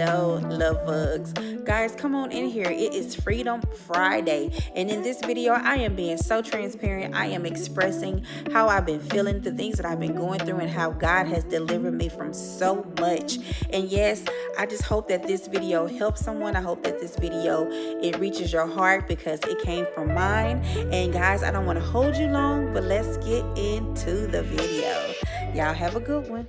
Hello, Luvbugs. Guys, come on in here. It is Freedom Friday. And in this video, I am being so transparent. I am expressing how I've been feeling, the things that I've been going through, and how God has delivered me from so much. And yes, I just hope that this video helps someone. I hope that this video, it reaches your heart because it came from mine. And guys, I don't want to hold you long, but let's get into the video. Y'all have a good one.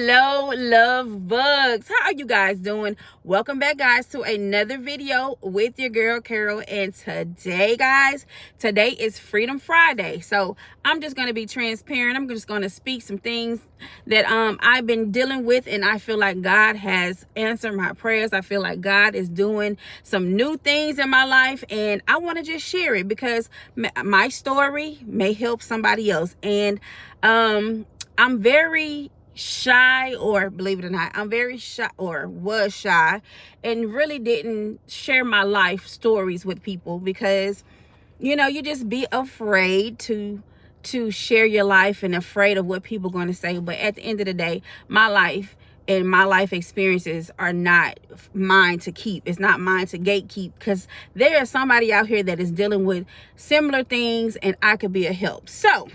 Hello, love bugs. How are you guys doing? Welcome back, guys, to another video with your girl Carol. And today, guys, today is Freedom Friday. So I'm just going to be transparent. I'm just going to speak some things that I've been dealing with, and I feel like God has answered my prayers. I feel like God is doing some new things in my life, and I want to just share it because my story may help somebody else. And I'm very shy, or believe it or not, I'm very shy, or was shy, and really didn't share my life stories with people because, you know, you just be afraid to share your life and afraid of what people are going to say. But at the end of the day, my life and my life experiences are not mine to keep. It's not mine to gatekeep, because there is somebody out here that is dealing with similar things, and I could be a help. So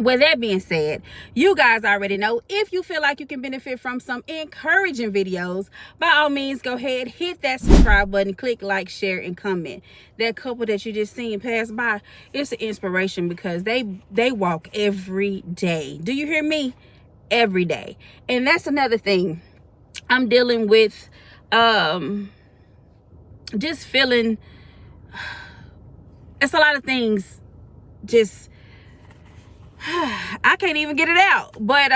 with that being said, you guys already know, if you feel like you can benefit from some encouraging videos, by all means, go ahead, hit that subscribe button, click like, share, and comment. That couple that you just seen pass by, it's an inspiration because they walk every day. Do you hear me? Every day. And that's another thing I'm dealing with, just feeling, it's a lot of things, just I can't even get it out, but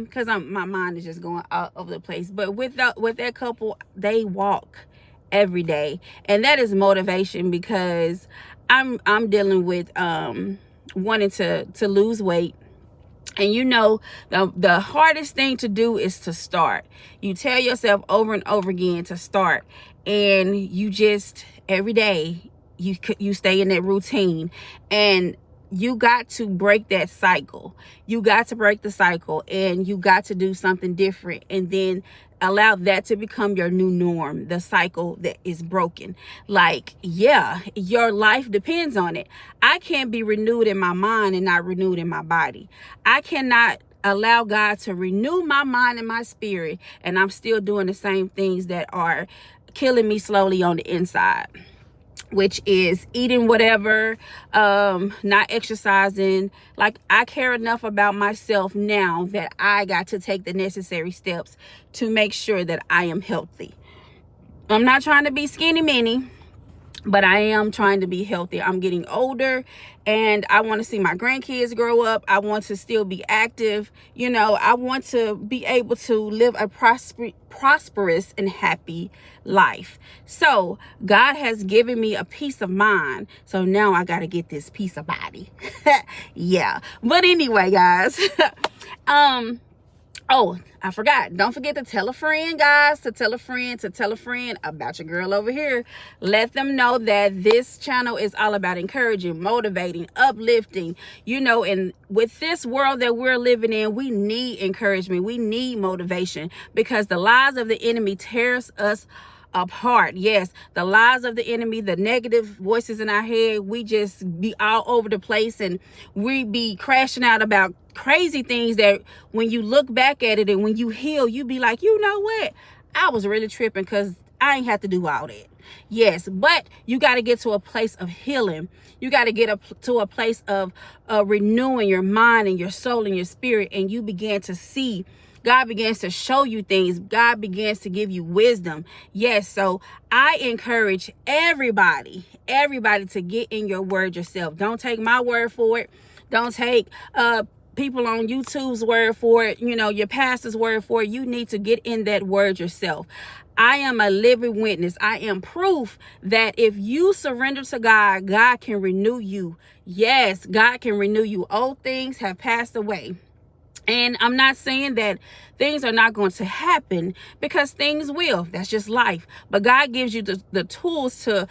because my mind is just going all over the place. But with that couple, they walk every day, and that is motivation because I'm dealing with wanting to lose weight. And you know, the hardest thing to do is to start. You tell yourself over and over again to start, and you just every day you stay in that routine, and you got to break that cycle. You got to break the cycle, and you got to do something different, and then allow that to become your new norm, the cycle that is broken. Like, yeah, your life depends on it. I can't be renewed in my mind and not renewed in my body. I cannot allow God to renew my mind and my spirit, and I'm still doing the same things that are killing me slowly on the inside, which is eating whatever, not exercising. Like, I care enough about myself now that I got to take the necessary steps to make sure that I am healthy. I'm not trying to be skinny mini, but I am trying to be healthy. I'm getting older, and I want to see my grandkids grow up. I want to still be active. You know, I want to be able to live a prosperous and happy life. So God has given me a peace of mind. So now I got to get this peace of body. Yeah. But anyway, guys, oh, I forgot. Don't forget to tell a friend, guys, to tell a friend about your girl over here. Let them know that this channel is all about encouraging, motivating, uplifting, you know, and with this world that we're living in, we need encouragement. We need motivation because the lies of the enemy tears us apart. Yes, the lies of the enemy, the negative voices in our head, we just be all over the place, and we be crashing out about crazy things that when you look back at it and when you heal, you be like, you know what, I was really tripping because I ain't have to do all that. Yes, but you got to get to a place of healing. You got to get to a place of renewing your mind and your soul and your spirit, and you begin to see. God begins to show you things. God begins to give you wisdom. Yes, so I encourage everybody to get in your word yourself. Don't take my word for it. Don't take people on YouTube's word for it, you know, your pastor's word for it. You need to get in that word yourself. I am a living witness. I am proof that if you surrender to God, God can renew you. Yes, God can renew you. Old things have passed away. And I'm not saying that things are not going to happen, because things will. That's just life. But God gives you the tools to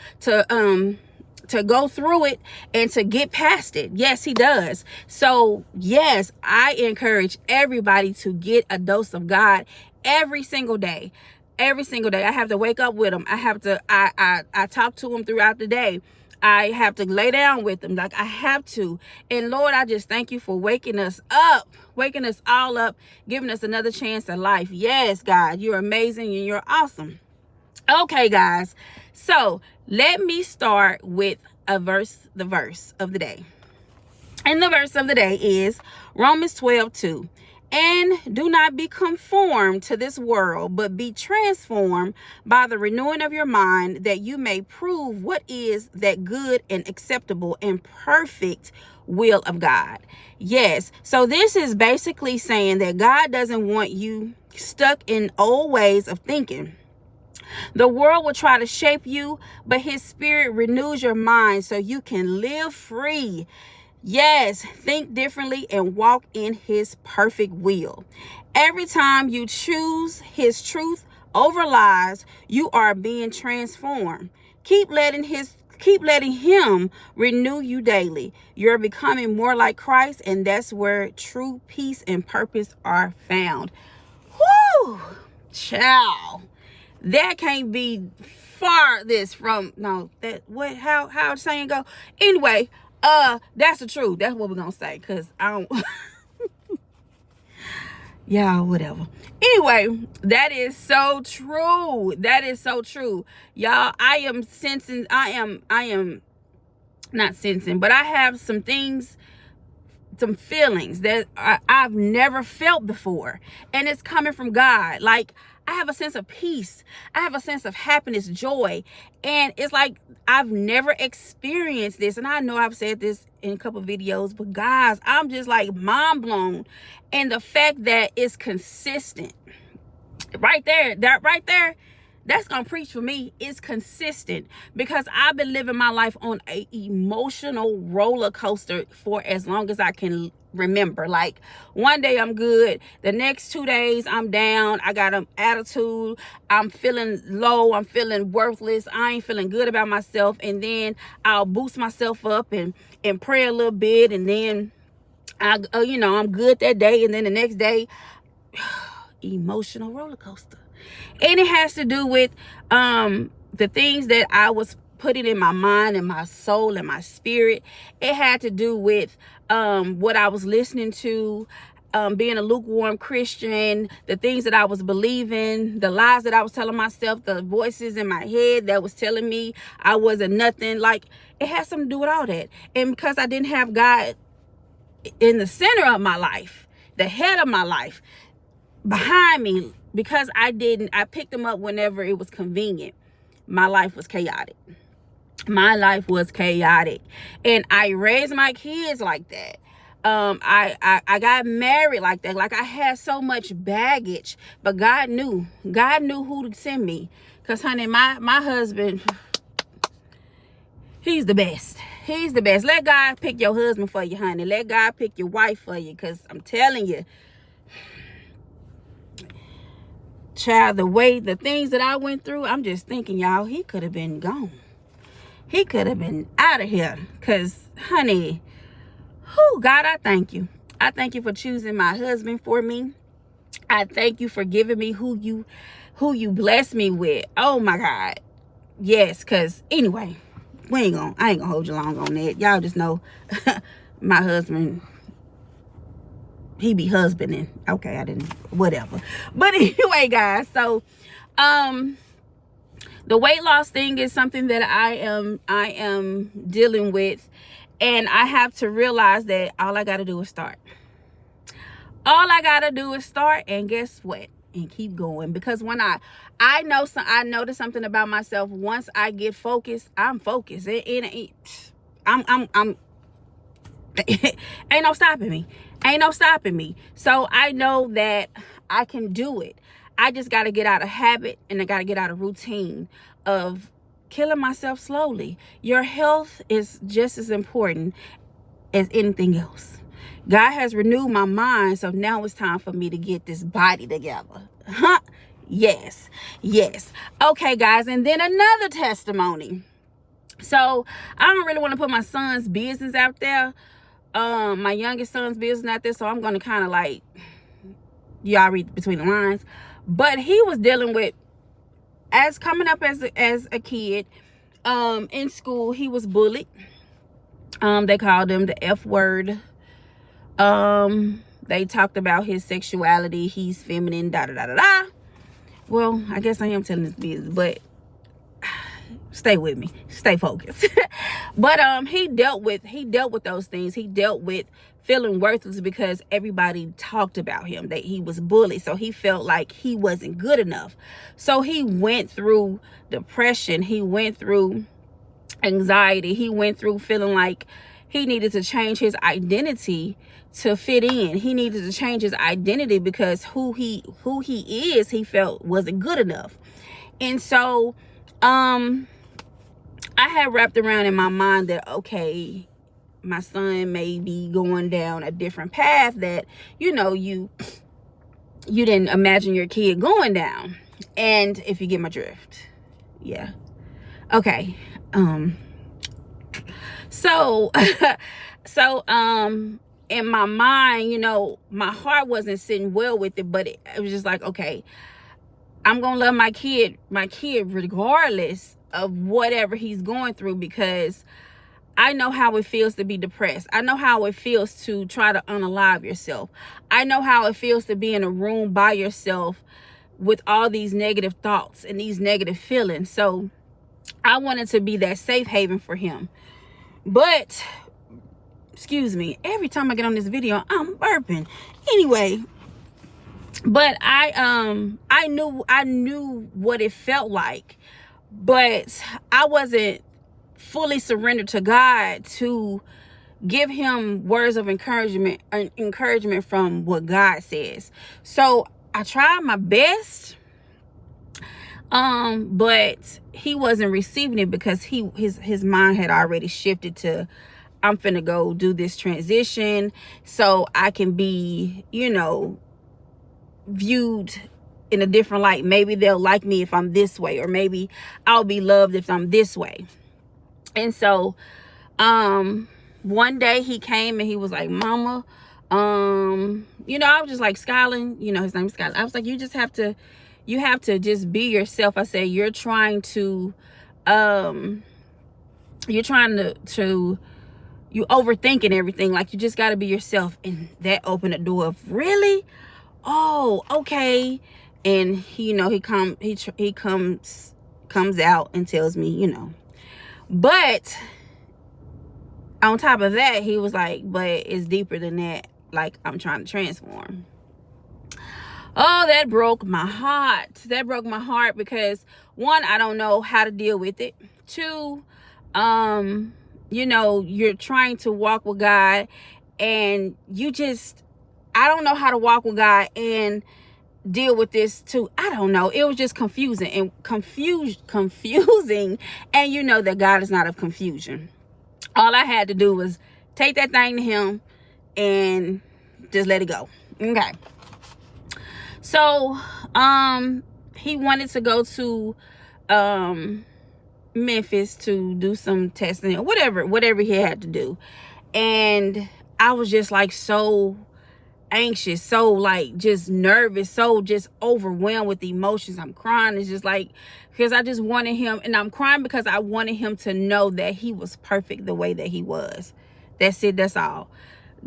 go through it and to get past it. Yes, he does. So yes, I encourage everybody to get a dose of God every single day. Every single day. I have to wake up with him. I have to, I talk to him throughout the day. I have to lay down with him. Like, I have to. And Lord, I just thank you for waking us up, waking us all up, giving us another chance at life. Yes, God, you're amazing and you're awesome. Okay, guys. So let me start with the verse of the day. And the verse of the day is Romans 12:2. And do not be conformed to this world, but be transformed by the renewing of your mind, that you may prove what is that good and acceptable and perfect will of God. Yes. So this is basically saying that God doesn't want you stuck in old ways of thinking. The world will try to shape you, but his spirit renews your mind so you can live free. Yes, think differently and walk in his perfect will. Every time you choose his truth over lies, you are being transformed. Keep letting him renew you daily. You're becoming more like Christ, and that's where true peace and purpose are found. Whoo! Ciao. That can't be farthest from how the saying go. Anyway, that's the truth. That's what we're gonna say, because I don't y'all, whatever. Anyway, that is so true. That is so true. Y'all, I am not sensing, but I have some feelings that I've never felt before, and it's coming from God. Like, I have a sense of peace. I have a sense of happiness, joy, and it's like I've never experienced this. And I know I've said this in a couple of videos, but guys, I'm just like mind blown. And the fact that it's consistent right there, that's gonna preach for me. It's consistent, because I've been living my life on a emotional roller coaster for as long as I can remember. Like, one day I'm good, the next 2 days I'm down, I got an attitude, I'm feeling low, I'm feeling worthless, I ain't feeling good about myself, and then I'll boost myself up and pray a little bit, and then I'm good that day, and then the next day emotional roller coaster. And it has to do with the things that I was putting in my mind and my soul and my spirit. It had to do with what I was listening to, being a lukewarm Christian, the things that I was believing, the lies that I was telling myself, the voices in my head that was telling me I wasn't nothing. Like, it had something to do with all that. And because I didn't have God in the center of my life, the head of my life, behind me, because I picked him up whenever it was convenient, my life was chaotic. My life was chaotic. And I raised my kids like that. I got married like that. Like, I had so much baggage, but God knew who to send me. Because, honey, my husband, he's the best. He's the best. Let God pick your husband for you, honey. Let God pick your wife for you. Because I'm telling you, child, the things that I went through, I'm just thinking, y'all, he could have been gone. He could have been out of here. Because, honey, God, I thank you. I thank you for choosing my husband for me. I thank you for giving me who you blessed me with. Oh my God. Yes, because anyway, I ain't gonna hold you long on that. Y'all just know my husband, he be husbanding. Okay, I didn't, whatever. But anyway, guys, so the weight loss thing is something that I am dealing with, and I have to realize that all I got to do is start. All I got to do is start, and guess what? And keep going. Because when I notice something about myself. Once I get focused, I'm focused. I'm ain't no stopping me. Ain't no stopping me. So I know that I can do it. I just got to get out of habit, and I got to get out of routine of killing myself slowly. Your health is just as important as anything else. God has renewed my mind, so now it's time for me to get this body together. Huh? Yes. Okay, guys. And then another testimony. So I don't really want to put my son's business out there, my youngest son's business out there. So I'm going to kind of like, y'all read between the lines. But he was dealing with, as coming up as a kid, in school, he was bullied. They called him the F word. They talked about his sexuality. He's feminine, da da da da da. Well, I guess I am telling this business, but stay with me, stay focused. But he dealt with those things. He dealt with feeling worthless because everybody talked about him, that he was bullied, so he felt like he wasn't good enough. So he went through depression, he went through anxiety, he went through feeling like he needed to change his identity to fit in. He needed to change his identity because who he is, he felt wasn't good enough. And so I had wrapped around in my mind that, okay, my son may be going down a different path that, you know, you didn't imagine your kid going down. And if you get my drift, yeah. Okay. So in my mind, you know, my heart wasn't sitting well with it, but it was just like, okay, I'm gonna love my kid regardless of whatever he's going through, because I know how it feels to be depressed. I know how it feels to try to unalive yourself. I know how it feels to be in a room by yourself with all these negative thoughts and these negative feelings. So I wanted to be that safe haven for him. But, excuse me, every time I get on this video, I'm burping. Anyway, but I knew what it felt like, but I wasn't fully surrendered to God to give him words of encouragement from what God says. So I tried my best, but he wasn't receiving it because his mind had already shifted to, I'm finna go do this transition so I can be, you know, viewed in a different light. Maybe they'll like me if I'm this way, or maybe I'll be loved if I'm this way. And so one day he came and he was like, Mama, you know, I was just like, Skyland, you know, his name's Skyland. I was like, you have to just be yourself. I said, you're overthinking everything. Like, you just got to be yourself. And that opened the door of, really? Oh, okay. And he, you know, he comes out and tells me, you know, but on top of that, he was like, but it's deeper than that. Like, I'm trying to transform. Oh, that broke my heart. That broke my heart because, one, I don't know how to deal with it. Two, you know, you're trying to walk with God and I don't know how to walk with God and deal with this too. I don't know. It was just confusing. And you know that God is not of confusion. All I had to do was take that thing to him and just let it go. Okay. So, he wanted to go to Memphis to do some testing or whatever he had to do. And I was just like so anxious, so like just nervous, so just overwhelmed with the emotions. I'm crying. It's just like, because I just wanted him, and I'm crying because I wanted him to know that he was perfect the way that he was. That's it. That's all.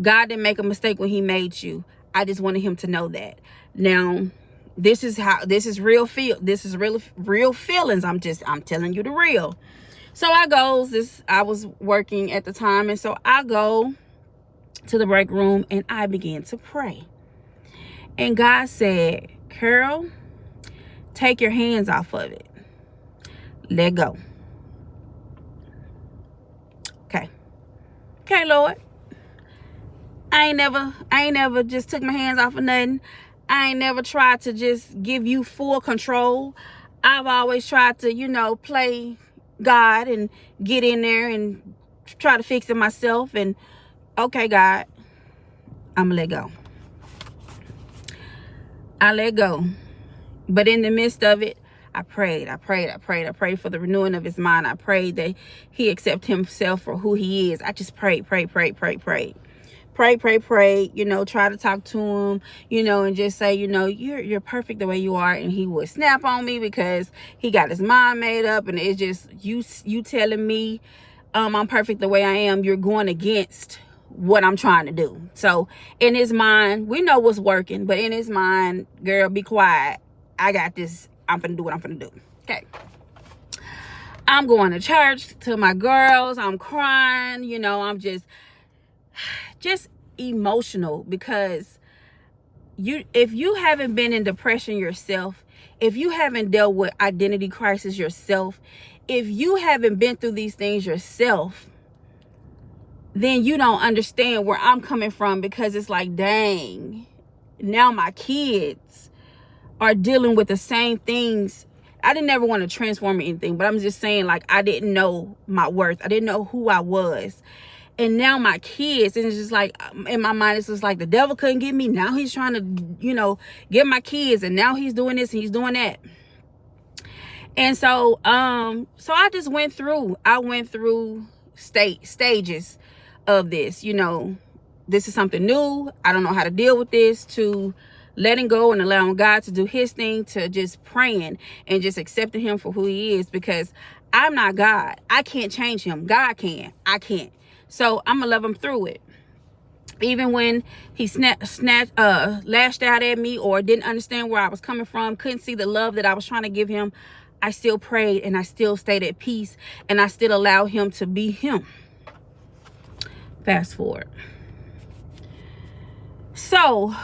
God didn't make a mistake when he made you. I just wanted him to know that. Now, this is real feelings. I'm telling you the real. So I was working at the time, and so I go to the break room and I began to pray. And God said, Carol, take your hands off of it. Let go. Okay, Lord. I ain't never just took my hands off of nothing. I ain't never tried to just give you full control. I've always tried to, you know, play God and get in there and try to fix it myself. And okay, God, I'm gonna let go. I let go. But in the midst of it, I prayed for the renewing of his mind. I prayed that he accept himself for who he is. I just prayed. Pray, you know, try to talk to him, you know, and just say, you know, you're perfect the way you are. And he would snap on me because he got his mind made up, and it's just you telling me I'm perfect the way I am. You're going against what I'm trying to do. So in his mind, we know what's working, but in his mind, girl, be quiet. I got this. I'm finna do what I'm finna do. Okay. I'm going to church to my girls. I'm crying, you know, I'm just emotional because if you haven't been in depression yourself, if you haven't dealt with identity crisis yourself, if you haven't been through these things yourself, then you don't understand where I'm coming from, because it's like, dang, now my kids are dealing with the same things. I didn't ever want to transform anything, but I'm just saying, like, I didn't know my worth. I didn't know who I was. And now my kids, and it's just like, in my mind, it's just like the devil couldn't get me. Now he's trying to, you know, get my kids, and now he's doing this and he's doing that. And so I just went through stages of this. You know, this is something new. I don't know how to deal with this, to letting go and allowing God to do his thing, to just praying and just accepting him for who he is, because I'm not God. I can't change him. God can. I can't. So I'm gonna love him through it. Even when he lashed out at me, or didn't understand where I was coming from, couldn't see the love that I was trying to give him, I still prayed, and I still stayed at peace, and I still allowed him to be him. Fast forward. So,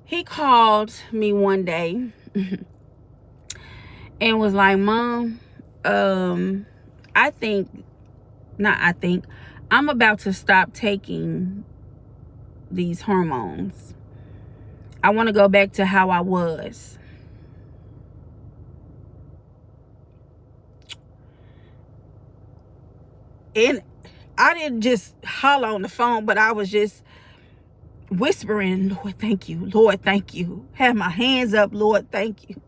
he called me one day and was like, Mom, I'm about to stop taking these hormones. I want to go back to how I was. And I didn't just holler on the phone, but I was just whispering, Lord, thank you. Lord, thank you. Have my hands up, Lord, thank you.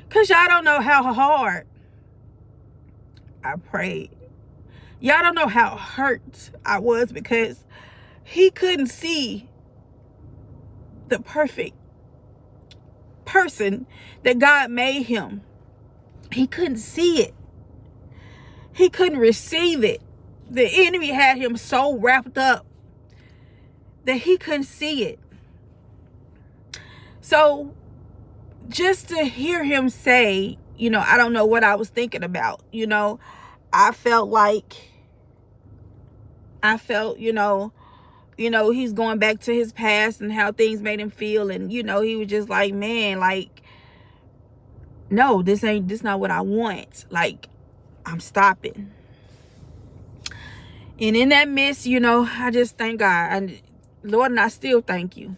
Because y'all don't know how hard I prayed. Y'all don't know how hurt I was, because he couldn't see the perfect person that God made him. He couldn't see it. He couldn't receive it. The enemy had him so wrapped up that he couldn't see it. So just to hear him say, you know, I don't know what I was thinking about, you know, I felt, you know, he's going back to his past and how things made him feel. And, you know, he was just like, man, like, no, this not what I want. Like, I'm stopping. And in that midst, you know, I just thank God. Lord, and I still thank you.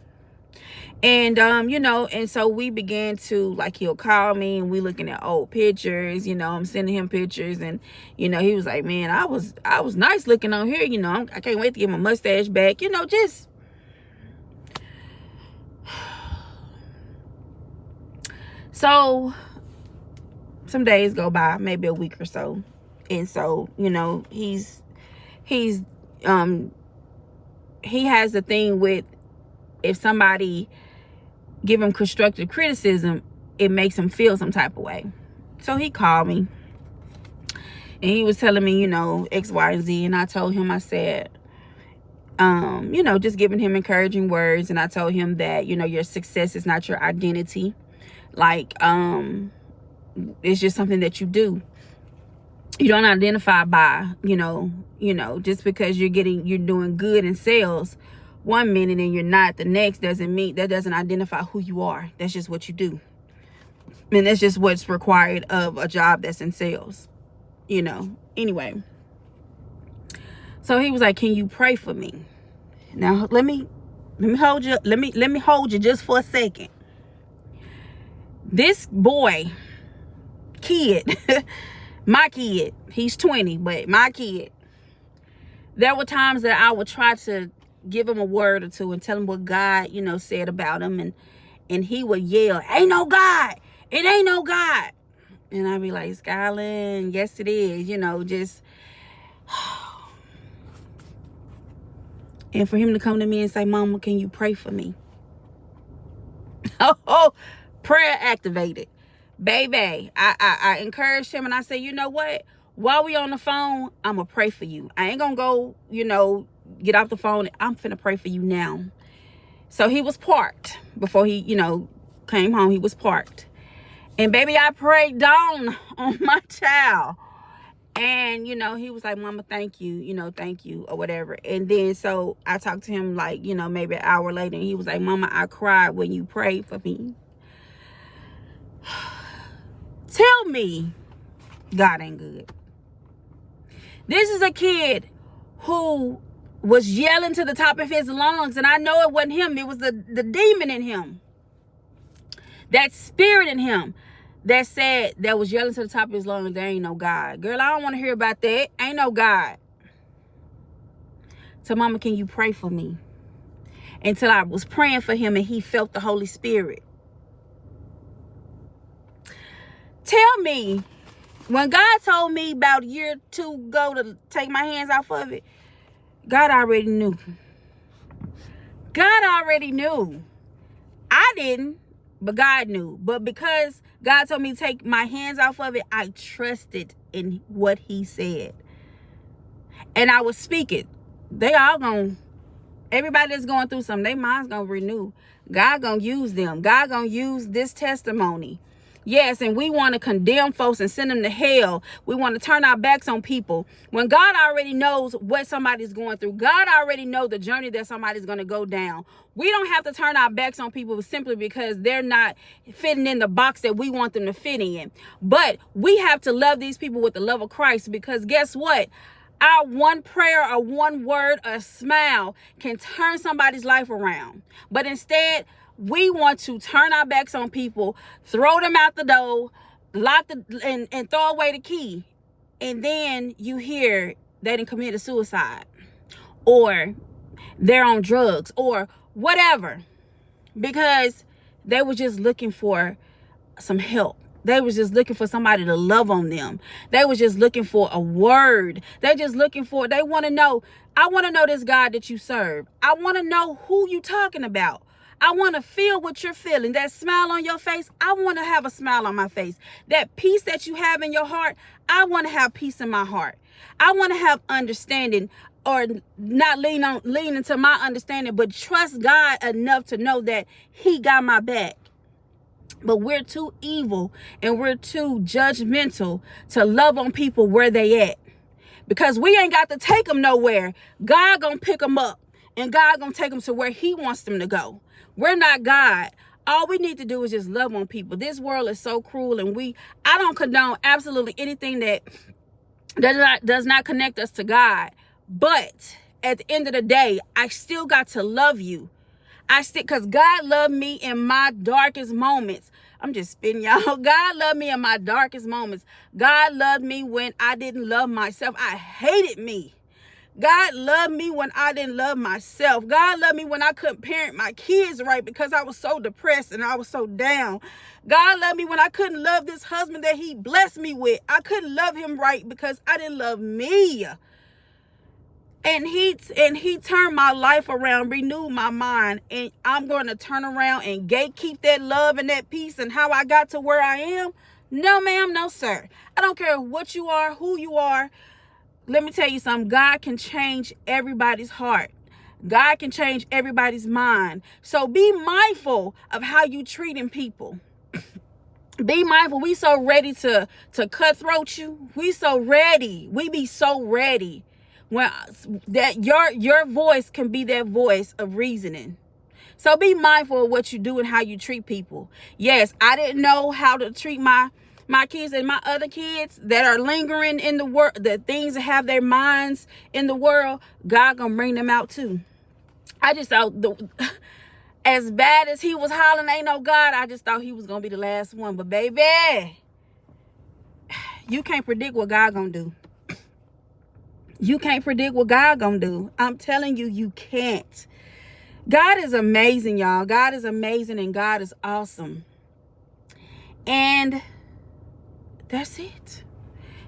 And, you know, and so we began to, like, he'll call me and we looking at old pictures, you know, I'm sending him pictures, and, you know, he was like, man, I was nice looking on here, you know, I can't wait to get my mustache back, you know, just. So some days go by, maybe a week or so. And so, you know, he has the thing with, if somebody give him constructive criticism, it makes him feel some type of way. So he called me and he was telling me, you know, X, Y, and Z. And I told him, I said, you know, just giving him encouraging words. And I told him that, you know, your success is not your identity. Like, it's just something that you do. You don't identify by, you know, just because you're doing good in sales one minute and you're not the next, that doesn't identify who you are. That's just what you do. And that's just what's required of a job that's in sales, you know. Anyway, so he was like, can you pray for me? Now let me hold you. Let me hold you just for a second. This boy, kid, my kid, he's 20, but my kid, there were times that I would try to give him a word or two and tell him what God, you know, said about him, and he would yell, "Ain't no God. It ain't no God." And I'd be like, "Skyland, yes it is," just. And for him to come to me and say, "Mama, can you pray for me?" Oh, prayer activated. Baby, I encouraged him and I said, "You know what? While we on the phone, I'm going to pray for you. I ain't going to go, get off the phone. I'm finna pray for you now." So he was parked before he, came home. He was parked. And baby, I prayed down on my child. And, he was like, "Mama, thank you, thank you," or whatever. And then so I talked to him like, maybe an hour later. And he was like, "Mama, I cried when you prayed for me." Tell me God ain't good. This is a kid who was yelling to the top of his lungs. And I know it wasn't him. It was the demon in him. That spirit in him that was yelling to the top of his lungs, "There ain't no God." Girl, I don't want to hear about that. Ain't no God. So, "Mama, can you pray for me?" Until I was praying for him and he felt the Holy Spirit. Tell me, when God told me about a year or two ago to take my hands off of it, God already knew. God already knew. I didn't, but God knew. But because God told me to take my hands off of it, I trusted in what he said. And I was speaking. Everybody that's going through something, their mind's going to renew. God going to use them. God going to use this testimony. Yes, and we want to condemn folks and send them to hell. We want to turn our backs on people. When God already knows what somebody's going through. God already knows the journey that somebody's going to go down. We don't have to turn our backs on people simply because they're not fitting in the box that we want them to fit in. But we have to love these people with the love of Christ, because guess what? Our one prayer or one word or smile can turn somebody's life around. But instead, we want to turn our backs on people, throw them out the door, and throw away the key. And then you hear they done committed suicide, or they're on drugs, or whatever, because they were just looking for some help. They was just looking for somebody to love on them. They was just looking for a word. They want to know. I want to know this God that you serve. I want to know who you talking about. I want to feel what you're feeling. That smile on your face, I want to have a smile on my face. That peace that you have in your heart, I want to have peace in my heart. I want to have understanding, or not lean into my understanding, but trust God enough to know that he got my back. But we're too evil and we're too judgmental to love on people where they at. Because we ain't got to take them nowhere. God gonna pick them up, and God gonna take them to where he wants them to go. We're not God. All we need to do is just love on people. This world is so cruel, and I don't condone absolutely anything that does not connect us to God. But at the end of the day, I still got to love you. Because God loved me in my darkest moments. I'm just spitting, y'all. God loved me in my darkest moments. God loved me when I didn't love myself. I hated me. God loved me when I didn't love myself. God loved me when I couldn't parent my kids right because I was so depressed and I was so down. God loved me when I couldn't love this husband that he blessed me with. I couldn't love him right because I didn't love me. And he turned my life around, renewed my mind, and I'm going to turn around and gatekeep that love and that peace and how I got to where I am. No, ma'am, no, sir. I don't care what you are, who you are. Let me tell you something. God can change everybody's heart. God can change everybody's mind. So be mindful of how you treating people. Be mindful. We so ready to cutthroat you. We so ready. We be so ready. When that your voice can be that voice of reasoning. So be mindful of what you do and how you treat people. Yes, I didn't know how to treat my kids and my other kids that are lingering in the world, the things that have their minds in the world. God gonna bring them out too. I just thought as bad as he was hollering, "Ain't no God," I just thought he was gonna be the last one. But baby, you can't predict what God gonna do. You can't predict what God gonna do. I'm telling you, you can't. God is amazing, y'all. God is amazing and God is awesome. And that's it.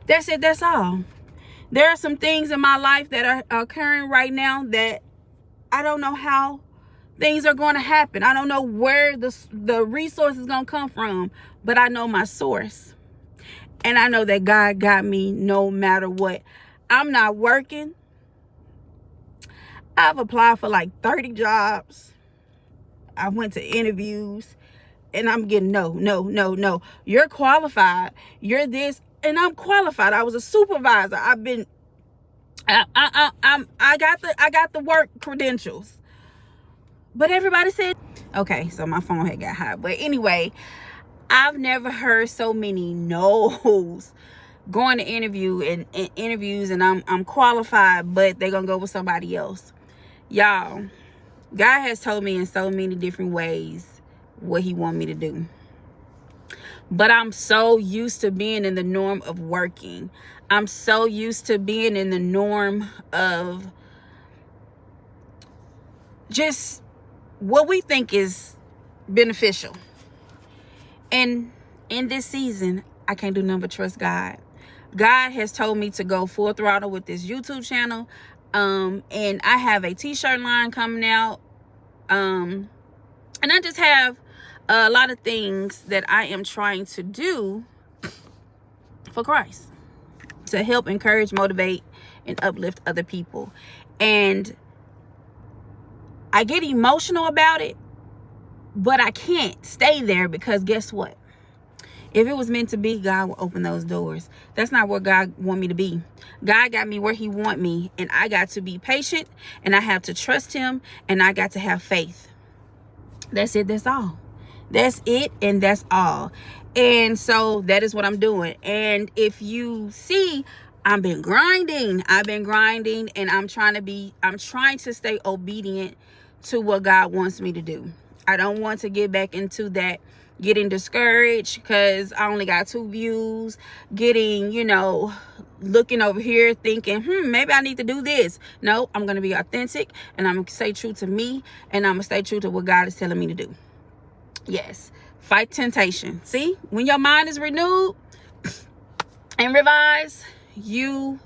That's it. That's all. There are some things in my life that are occurring right now that I don't know how things are going to happen. I don't know where the resource is going to come from, but I know my source. And I know that God got me no matter what. I'm not working. I've applied for like 30 jobs. I went to interviews and I'm getting no. You're qualified. You're this. And I'm qualified. I was a supervisor. I got the work credentials. But everybody said, okay, so my phone had got hot. But anyway, I've never heard so many no's going to interviews and I'm qualified, but they're gonna go with somebody else. Y'all, God has told me in so many different ways what he want me to do. But I'm so used to being in the norm of working. I'm so used to being in the norm of just what we think is beneficial. And in this season, I can't do nothing but trust God. God has told me to go full throttle with this YouTube channel. And I have a t-shirt line coming out. And I just have a lot of things that I am trying to do for Christ to help encourage, motivate, and uplift other people. And I get emotional about it, but I can't stay there because guess what? If it was meant to be, God will open those doors. That's not where God want me to be. God got me where he want me, and I got to be patient, and I have to trust him, and I got to have faith. That's it. That's all. That's it, and that's all. And so that is what I'm doing. And if you see, I've been grinding, and I'm trying to stay obedient to what God wants me to do. I don't want to get back into that getting discouraged because I only got 2 views, getting, looking over here thinking, maybe I need to do this. No, I'm going to be authentic, and I'm going to stay true to me, and I'm going to stay true to what God is telling me to do. Yes. Fight temptation. See, when your mind is renewed and revised, you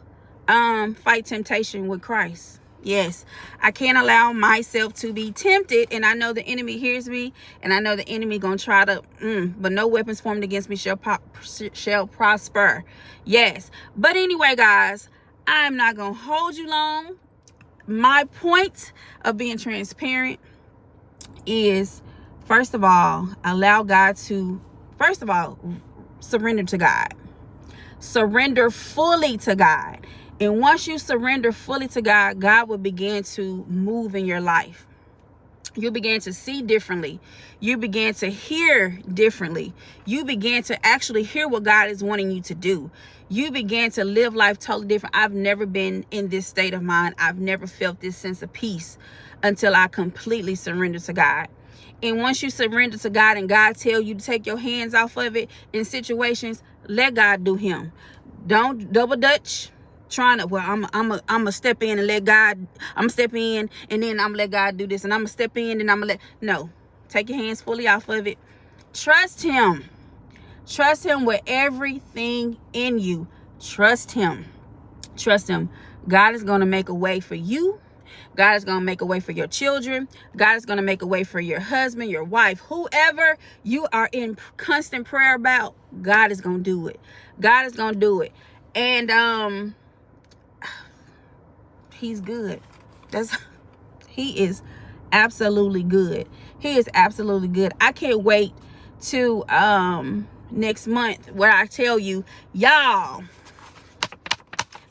fight temptation with Christ. Yes, I can't allow myself to be tempted, and I know the enemy hears me, and I know the enemy gonna try to, but no weapons formed against me shall prosper. Yes, but anyway, guys, I'm not gonna hold you long. My point of being transparent is, first of all, allow God to, surrender to God. Surrender fully to God. And once you surrender fully to God, God will begin to move in your life. You begin to see differently. You begin to hear differently. You begin to actually hear what God is wanting you to do. You begin to live life totally different. I've never been in this state of mind. I've never felt this sense of peace until I completely surrendered to God. And once you surrender to God and God tell you to take your hands off of it in situations, let God do him. Don't double dutch. Trying to, I'm a step in and let God, I'm step in and then I'm let God do this, and I'm gonna step in and I'm gonna no, take your hands fully off of it. Trust him with everything in you. Trust him. God is gonna make a way for you. God is gonna make a way for your children. God is gonna make a way for your husband, your wife, whoever you are in constant prayer about. God is gonna do it. And he's good. He is absolutely good. I can't wait to next month where I tell you, y'all,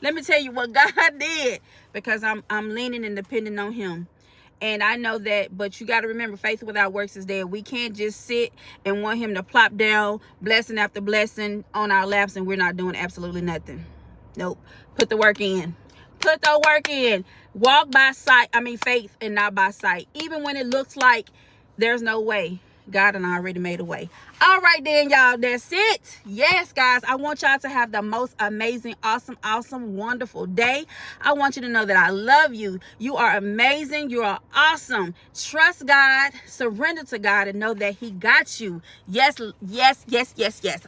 let me tell you what God did, because I'm leaning and depending on him. And I know that, but you got to remember, faith without works is dead. We can't just sit and want him to plop down blessing after blessing on our laps and we're not doing absolutely nothing. Nope. Put the work in. Walk by faith and not by sight. Even when it looks like there's no way. God done already made a way. All right then, y'all, that's it. Yes, guys, I want y'all to have the most amazing, awesome, wonderful day. I want you to know that I love you. You are amazing. You are awesome. Trust God, surrender to God, and know that he got you. Yes.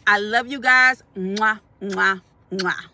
I love you guys. Mwah, mwah, mwah.